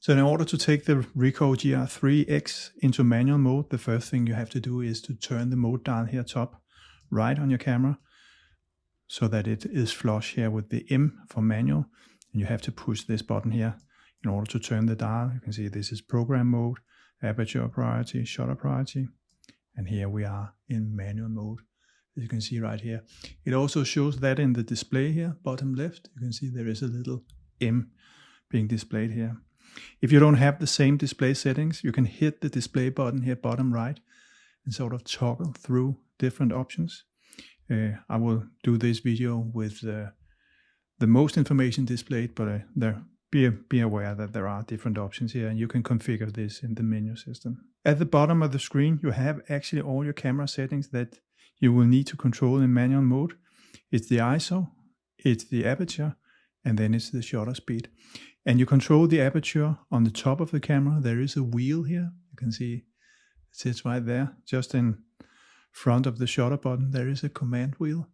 So in order to take the Ricoh GR3x into manual mode, the first thing you have to do is to turn the mode dial here top right on your camera so that it is flush here with the M for manual. And you have to push this button here in order to turn the dial. You can see this is program mode, aperture priority, shutter priority. And here we are in manual mode, as you can see right here. It also shows that in the display here, bottom left, you can see there is a little M being displayed here. If you don't have the same display settings, you can hit the display button here, bottom right, and sort of toggle through different options. I will do this video with the most information displayed, but be aware that there are different options here, and you can configure this in the menu system. At the bottom of the screen, you have actually all your camera settings that you will need to control in manual mode. It's the ISO, it's the aperture, and then it's the shutter speed. And you control the aperture on the top of the camera. There is a wheel here. You can see it sits right there, just in front of the shutter button. There is a command wheel.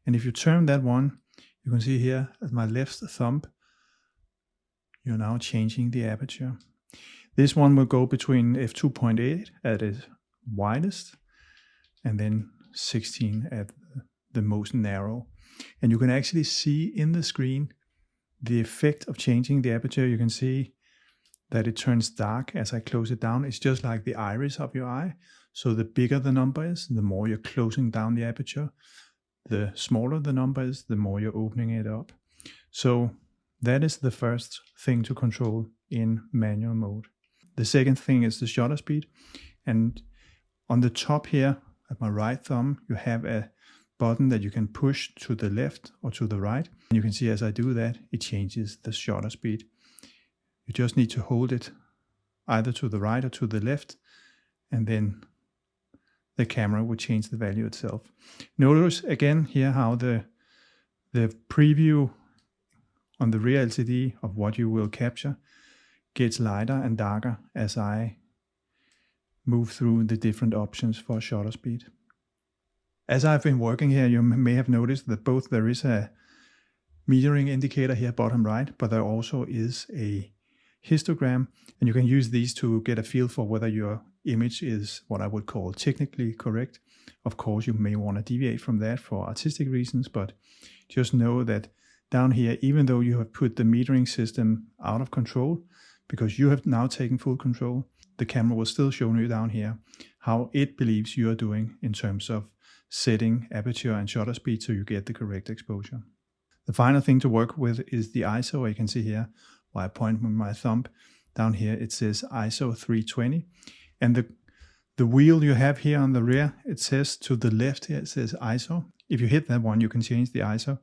And if you turn that one, you can see here at my left thumb, you're now changing the aperture. This one will go between f2.8 at its widest and then 16 at the most narrow. And you can actually see in the screen the effect of changing the aperture. You can see that it turns dark as I close it down. It's just like the iris of your eye. So the bigger the number is, the more you're closing down the aperture. The smaller the number is, the more you're opening it up. So that is the first thing to control in manual mode. The second thing is the shutter speed. And on the top here at my right thumb, you have a button that you can push to the left or to the right. And you can see as I do that, it changes the shutter speed. You just need to hold it either to the right or to the left, and then the camera will change the value itself. Notice again here how the preview on the rear LCD of what you will capture gets lighter and darker as I move through the different options for shutter speed. As I've been working here, you may have noticed that both there is a metering indicator here bottom right, but there also is a histogram, and you can use these to get a feel for whether your image is what I would call technically correct. Of course, you may want to deviate from that for artistic reasons, but just know that down here, even though you have put the metering system out of control, because you have now taken full control, the camera will still show you down here how it believes you are doing in terms of setting aperture and shutter speed so you get the correct exposure. The final thing to work with is the ISO. You can see here where I point with my thumb. Down here it says ISO 320. And the wheel you have here on the rear, it says to the left here, it says ISO. If you hit that one, you can change the ISO.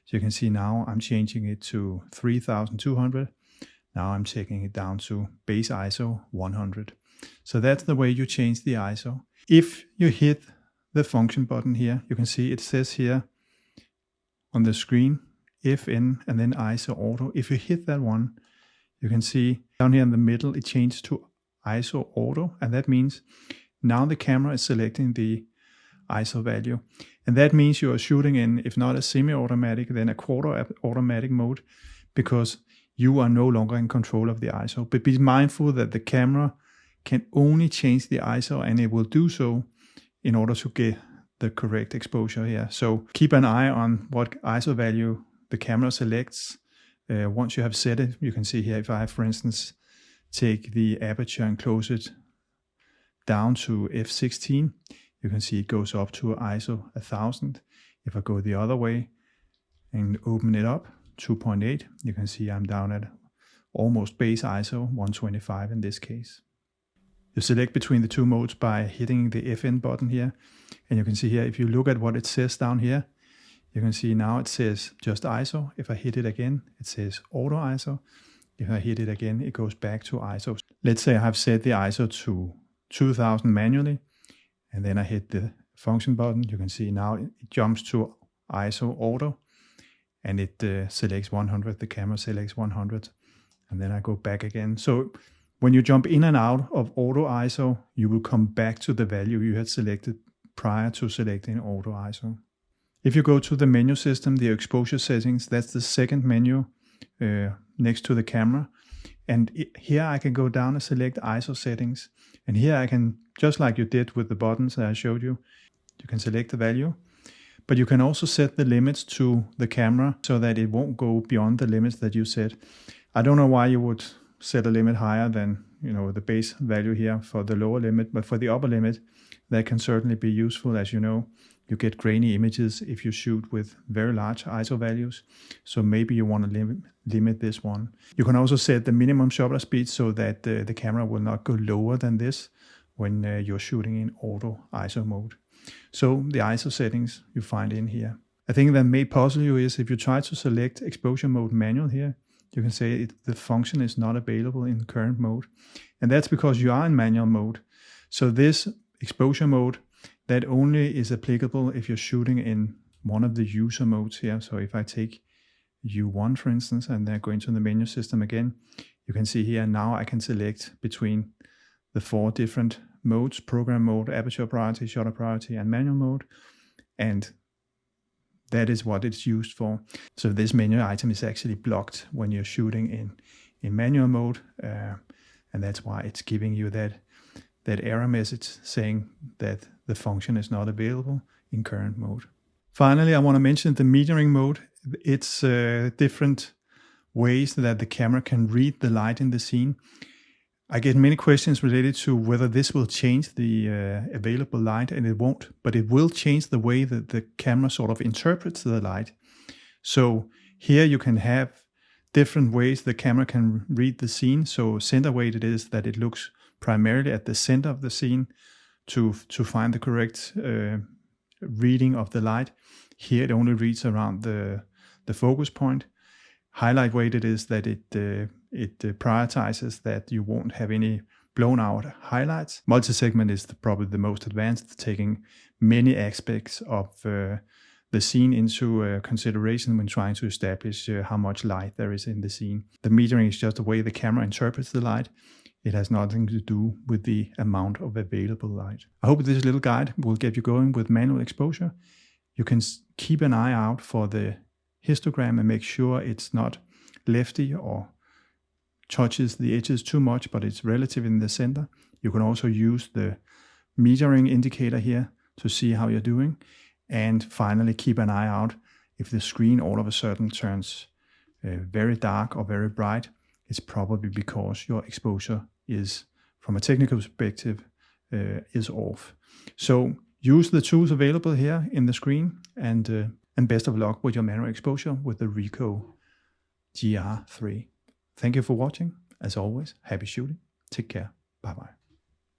So you can see now I'm changing it to 3200. Now I'm taking it down to base ISO 100. So that's the way you change the ISO. If you hit the function button here, you can see it says here on the screen FN and then ISO auto. If you hit that one, you can see down here in the middle it changes to ISO auto, and that means now the camera is selecting the ISO value, and that means you are shooting in, if not a semi-automatic, then a quarter automatic mode, because you are no longer in control of the ISO. But be mindful that the camera can only change the ISO, and it will do so in order to get the correct exposure here. So keep an eye on what ISO value the camera selects. Once you have set it, you can see here, if I, for instance, take the aperture and close it down to f16, you can see it goes up to ISO 1000. If I go the other way and open it up, 2.8, you can see I'm down at almost base ISO 125 in this case. You select between the two modes by hitting the FN button here. And you can see here, if you look at what it says down here, you can see now it says just ISO. If I hit it again, it says auto ISO. If I hit it again, it goes back to ISO. Let's say I have set the ISO to 2000 manually, and then I hit the function button. You can see now it jumps to ISO auto, and it selects 100. The camera selects 100, and then I go back again. So when you jump in and out of auto ISO, you will come back to the value you had selected prior to selecting auto ISO. If you go to the menu system, the exposure settings, that's the second menu next to the camera. And here I can go down and select ISO settings. And here I can, just like you did with the buttons that I showed you, you can select the value. But you can also set the limits to the camera so that it won't go beyond the limits that you set. I don't know why you would set a limit higher than, the base value here for the lower limit, but for the upper limit, that can certainly be useful. As you know, you get grainy images if you shoot with very large ISO values. So maybe you want to limit this one. You can also set the minimum shutter speed so that the camera will not go lower than this when you're shooting in auto ISO mode. So the ISO settings you find in here. I think that may puzzle you is if you try to select exposure mode manual here, you can say the function is not available in current mode. And that's because you are in manual mode. So this exposure mode, that only is applicable if you're shooting in one of the user modes here. So if I take U1, for instance, and then go into the menu system again, you can see here now I can select between the 4 different modes: program mode, aperture priority, shutter priority, and manual mode. And that is what it's used for. So this menu item is actually blocked when you're shooting in manual mode. And that's why it's giving you that error message saying that the function is not available in current mode. Finally, I want to mention the metering mode. It's different ways that the camera can read the light in the scene. I get many questions related to whether this will change the available light, and it won't, but it will change the way that the camera sort of interprets the light. So here you can have different ways the camera can read the scene. So center weighted is that it looks primarily at the center of the scene to find the correct reading of the light. Here it only reads around the focus point. Highlight weighted is that it prioritizes that you won't have any blown out highlights. Multi-segment is probably the most advanced, taking many aspects of the scene into consideration when trying to establish how much light there is in the scene. The metering is just the way the camera interprets the light. It has nothing to do with the amount of available light. I hope this little guide will get you going with manual exposure. You can keep an eye out for the histogram and make sure it's not lefty or touches the edges too much, but it's relative in the center. You can also use the metering indicator here to see how you're doing. And finally, keep an eye out if the screen all of a sudden turns very dark or very bright. It's probably because your exposure is, from a technical perspective, is off. So use the tools available here in the screen, and best of luck with your manual exposure with the Ricoh GR3. Thank you for watching. As always, happy shooting. Take care.